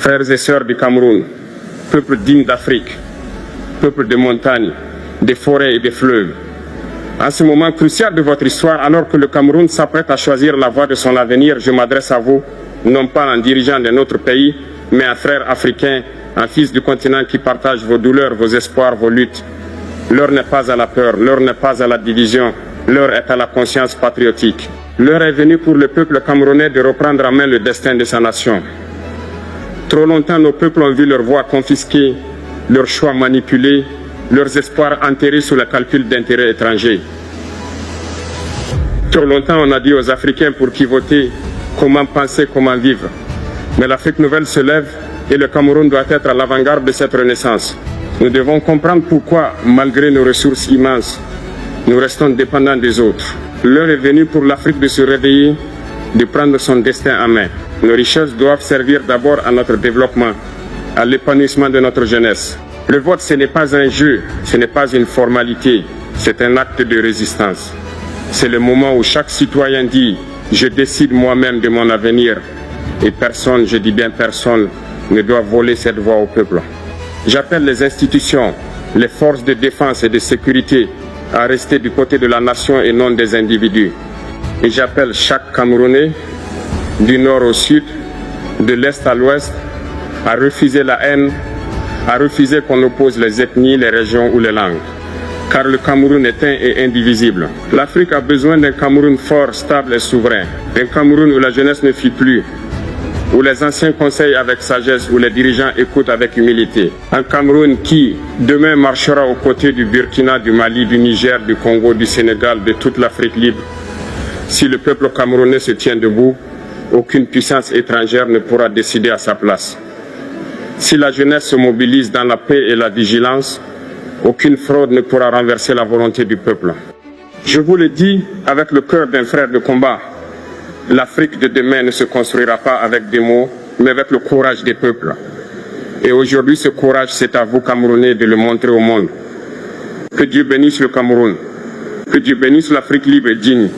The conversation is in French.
Frères et sœurs du Cameroun, peuple digne d'Afrique, peuple de montagnes, des forêts et des fleuves, en ce moment crucial de votre histoire, alors que le Cameroun s'apprête à choisir la voie de son avenir, je m'adresse à vous, non pas en dirigeant de notre pays, mais en frère africain, en fils du continent qui partage vos douleurs, vos espoirs, vos luttes. L'heure n'est pas à la peur, l'heure n'est pas à la division, l'heure est à la conscience patriotique. L'heure est venue pour le peuple camerounais de reprendre en main le destin de sa nation. Trop longtemps, nos peuples ont vu leur voix confisquée, leurs choix manipulés, leurs espoirs enterrés sous le calcul d'intérêts étrangers. Trop longtemps, on a dit aux Africains pour qui voter, comment penser, comment vivre. Mais l'Afrique nouvelle se lève et le Cameroun doit être à l'avant-garde de cette renaissance. Nous devons comprendre pourquoi, malgré nos ressources immenses, nous restons dépendants des autres. L'heure est venue pour l'Afrique de se réveiller, de prendre son destin en main. Nos richesses doivent servir d'abord à notre développement, à l'épanouissement de notre jeunesse. Le vote, ce n'est pas un jeu, ce n'est pas une formalité, c'est un acte de résistance. C'est le moment où chaque citoyen dit « Je décide moi-même de mon avenir » et personne, je dis bien personne, ne doit voler cette voix au peuple. J'appelle les institutions, les forces de défense et de sécurité à rester du côté de la nation et non des individus. Et j'appelle chaque Camerounais, du nord au sud, de l'est à l'ouest, à refuser la haine, à refuser qu'on oppose les ethnies, les régions ou les langues. Car le Cameroun est un et indivisible. L'Afrique a besoin d'un Cameroun fort, stable et souverain. Un Cameroun où la jeunesse ne fuit plus, où les anciens conseillent avec sagesse, où les dirigeants écoutent avec humilité. Un Cameroun qui, demain, marchera aux côtés du Burkina, du Mali, du Niger, du Congo, du Sénégal, de toute l'Afrique libre. Si le peuple camerounais se tient debout, aucune puissance étrangère ne pourra décider à sa place. Si la jeunesse se mobilise dans la paix et la vigilance, aucune fraude ne pourra renverser la volonté du peuple. Je vous le dis avec le cœur d'un frère de combat, l'Afrique de demain ne se construira pas avec des mots, mais avec le courage des peuples. Et aujourd'hui, ce courage, c'est à vous, Camerounais, de le montrer au monde. Que Dieu bénisse le Cameroun. Que Dieu bénisse l'Afrique libre et digne.